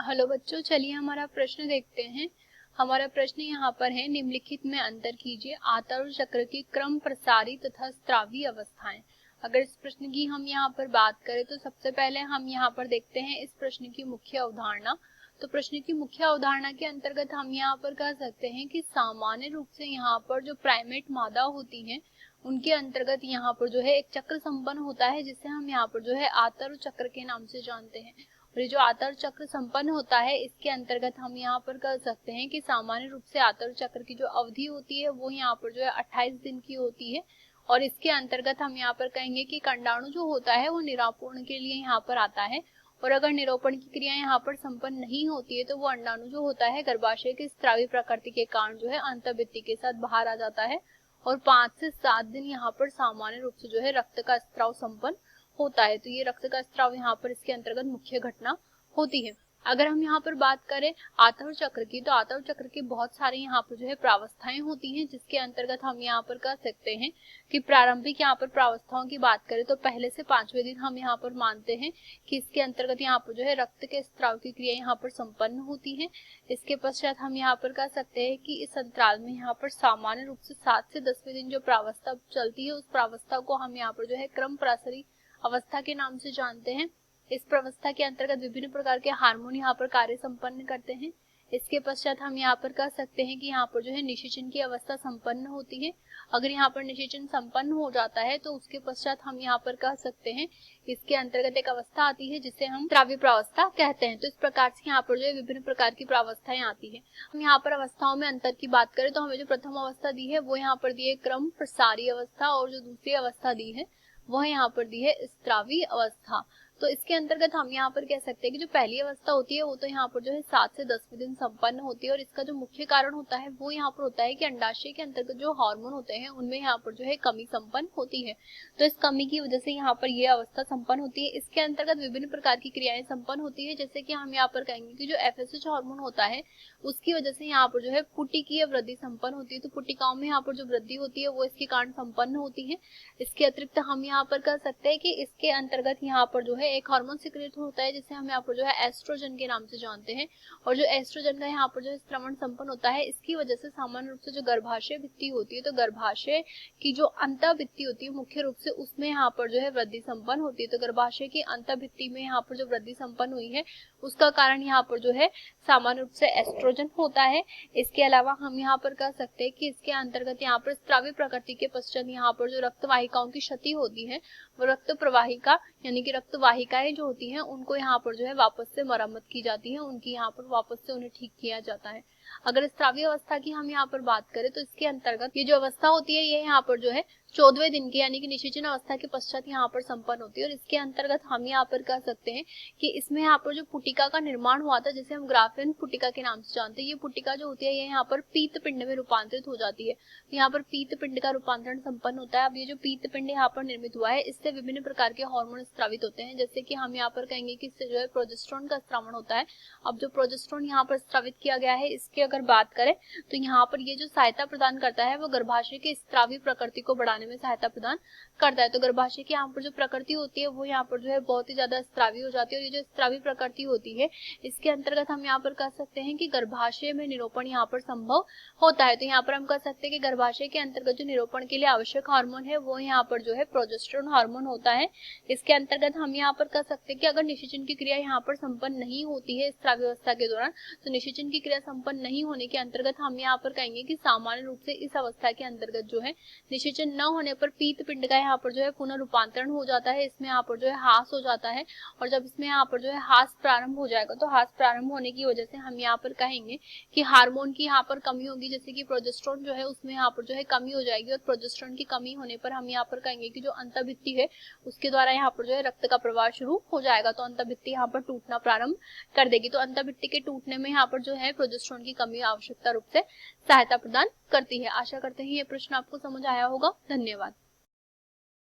Hello बच्चों, चलिए हमारा प्रश्न देखते हैं। हमारा प्रश्न यहाँ पर है, निम्नलिखित में अंतर कीजिए। आवर्त चक्र की क्रम प्रसारी तथा स्रावी अवस्थाएं। अगर इस प्रश्न की हम यहाँ पर बात करें तो सबसे पहले हम यहाँ पर देखते हैं इस प्रश्न की मुख्य अवधारणा। तो प्रश्न की मुख्य अवधारणा के अंतर्गत हम यहाँ पर कह सकते हैं कि सामान्य रूप से यहाँ पर जो प्राइमेट मादा होती हैं उनके अंतर्गत यहाँ पर जो है एक चक्र संपन्न होता है, जिसे हम यहाँ पर जो है आवर्त चक्र के नाम से जानते हैं। और ये जो आवर्त चक्र संपन्न होता है इसके अंतर्गत हम यहाँ पर कह सकते हैं कि सामान्य रूप से आवर्त चक्र की जो अवधि होती है वो यहाँ पर जो है 28 दिन की होती है। और इसके अंतर्गत हम यहाँ पर कहेंगे कि कंडाणु जो होता है वो निरापोरण के लिए यहाँ पर आता है। और अगर निरोपण की क्रिया यहाँ पर संपन्न नहीं होती है तो वो अंडाणु जो होता है गर्भाशय की स्रावी प्रकृति के कारण जो है अंतःभित्ति के साथ बाहर आ जाता है। और 5 से 7 दिन यहाँ पर सामान्य रूप से जो है रक्त का स्त्राव संपन्न होता है। तो ये रक्त का स्त्राव यहाँ पर इसके अंतर्गत मुख्य घटना होती है। अगर हम यहाँ पर बात करें आवर्त चक्र की, तो आवर्त चक्र के बहुत सारे यहाँ पर जो है प्रावस्थाएं होती हैं, जिसके अंतर्गत हम यहाँ पर कह सकते हैं कि प्रारंभिक यहाँ पर प्रावस्थाओं की बात करें तो पहले से 5वें दिन हम यहाँ पर मानते हैं कि इसके अंतर्गत यहाँ पर जो है रक्त के स्त्राव की क्रिया यहाँ पर संपन्न होती है। इसके पश्चात हम यहाँ पर कह सकते हैं कि इस अंतराल में यहाँ पर सामान्य रूप से 7 से 10वें दिन जो प्रावस्था चलती है उस प्रावस्था को हम यहाँ पर जो है क्रम प्रसारी अवस्था के नाम से जानते हैं। इस प्रावस्था के अंतर्गत विभिन्न प्रकार के हार्मोन यहाँ पर कार्य संपन्न करते हैं। इसके पश्चात हम यहाँ पर कह सकते हैं कि यहाँ पर जो है निषेचन की अवस्था संपन्न होती है। अगर यहाँ पर निषेचन संपन्न हो जाता है तो उसके पश्चात हम यहाँ पर कह सकते हैं इसके अंतर्गत एक अवस्था आती है जिसे हम स्रावी प्रावस्था कहते हैं। तो इस प्रकार से यहाँ पर जो है विभिन्न प्रकार की प्रावस्थाएं आती है। हम यहाँ पर अवस्थाओं में अंतर की बात करें तो हमें जो प्रथम अवस्था दी है वो यहाँ पर दी है क्रम प्रसारी अवस्था, और जो दूसरी अवस्था दी है वह यहाँ पर दी है स्रावी अवस्था। तो इसके अंतर्गत हम यहाँ पर कह सकते हैं कि जो पहली अवस्था होती है वो तो यहाँ पर जो है 7 से 10वें दिन संपन्न होती है। और इसका जो मुख्य कारण होता है वो यहाँ पर होता है कि अंडाशय के अंतर्गत जो हार्मोन होते हैं उनमें यहाँ पर जो है कमी संपन्न होती है। तो इस कमी की वजह से यहाँ पर ये अवस्था संपन्न होती है। इसके अंतर्गत विभिन्न प्रकार की क्रियाएं संपन्न होती है, जैसे कि हम यहाँ पर कहेंगे कि जो FSH हार्मोन होता है उसकी वजह से यहाँ पर जो है पुटिकीय वृद्धि संपन्न होती है। तो पुटिकाओं में यहाँ पर जो वृद्धि होती है वो इसके कारण संपन्न होती है। इसके अतिरिक्त हम यहाँ पर कह सकते हैं कि इसके अंतर्गत यहाँ पर जो है एक हार्मोन सिक्रेट होता है जिसे हम यहाँ पर जो है एस्ट्रोजन के नाम से जानते हैं। और जो एस्ट्रोजन का यहाँ पर जो स्रवण संपन्न होता है इसकी वजह से सामान्य रूप से जो गर्भाशय भित्ति होती है, तो गर्भाशय की जो अंतःभित्ति होती है मुख्य रूप से उसमें यहाँ पर जो है वृद्धि संपन्न होती है। तो गर्भाशय की अंतःभित्ति में यहाँ पर जो वृद्धि संपन्न हुई है उसका कारण यहाँ पर जो है सामान्य रूप से एस्ट्रोजन होता है। इसके अलावा हम यहाँ पर कह सकते हैं कि इसके अंतर्गत यहाँ पर स्रावी प्रकृति के पश्चात यहाँ पर जो रक्त वाहिकाओं की क्षति होती है वो रक्त प्रवाहिका यानी कि रक्त वाहिकाएं जो होती हैं उनको यहाँ पर जो है वापस से मरम्मत की जाती है, उनकी यहाँ पर वापस से उन्हें ठीक किया जाता है। अगर स्रावी अवस्था की हम यहाँ पर बात करें तो इसके अंतर्गत ये जो अवस्था होती है ये यहाँ पर जो है 14वें दिन की यानी कि निषेचन अवस्था के पश्चात यहाँ पर संपन्न होती है। और इसके अंतर्गत हम यहाँ पर कह सकते हैं कि इसमें यहाँ पर जो पुटिका का निर्माण हुआ था जिसे हम ग्राफिन पुटिका के नाम से जानते हैं, ये पुटिका जो होती है ये यहाँ पर पीत पिंड में रूपांतरित हो जाती है। तो यहाँ पर पीत पिंड का रूपांतरण संपन्न होता है। अब ये जो पीत पिंड यहाँ पर निर्मित हुआ है इससे विभिन्न प्रकार के हार्मोन स्रावित होते हैं, जैसे कि हम यहाँ पर कहेंगे कि इससे जो है प्रोजेस्टेरोन का स्रावण होता है। अब जो प्रोजेस्टेरोन यहाँ पर स्रावित किया गया है इसकी अगर बात करें तो यहाँ पर ये जो सहायता प्रदान करता है वो गर्भाशय के स्रावी प्रकृति को बढ़ाने में सहायता प्रदान करता है। तो गर्भाशय की यहाँ पर जो प्रकृति होती है वो यहाँ पर जो है बहुत ही ज्यादा स्रावी हो जाती है। और ये जो स्रावी प्रकृति होती है इसके अंतर्गत हम यहाँ पर कह सकते हैं कि गर्भाशय में निरोपण यहाँ पर संभव होता है। तो यहाँ पर हम कह सकते हैं कि गर्भाशय के अंतर्गत जो निरोपण के लिए आवश्यक हार्मोन है वो यहाँ पर जो है प्रोजेस्टेरोन हार्मोन होता है। इसके अंतर्गत हम यहाँ पर कह सकते हैं कि अगर निषेचन की क्रिया यहाँ पर संपन्न नहीं होती है स्रावी अवस्था के दौरान, तो निषेचन की क्रिया संपन्न नहीं होने के अंतर्गत हम यहाँ पर कहेंगे कि सामान्य रूप से इस अवस्था के अंतर्गत जो है निषेचन न होने पर पीत पिंड का यहाँ पर जो है पुनः रूपांतरण हो जाता है। इसमें यहाँ पर जो है ह्रास हो जाता है। और जब इसमें यहाँ पर जो है ह्रास प्रारंभ हो जाएगा तो ह्रास प्रारंभ होने की वजह से हम यहाँ पर कहेंगे कि हार्मोन की यहाँ पर कमी होगी, जैसे कि प्रोजेस्टेरोन जो है उसमें यहाँ पर जो है कमी हो जाएगी। और प्रोजेस्टेरोन की कमी होने पर हम यहाँ पर कहेंगे कि जो अंतःभित्ति है उसके द्वारा यहाँ पर जो है रक्त का प्रवाह शुरू हो जाएगा। तो अंतःभित्ति यहाँ पर टूटना प्रारंभ कर देगी। तो अंतःभित्ति के टूटने में यहाँ पर जो है प्रोजेस्टेरोन की कमी आवश्यकता रूप से सहायता प्रदान करती है। आशा करते हैं ये प्रश्न आपको समझ आया होगा। धन्यवाद।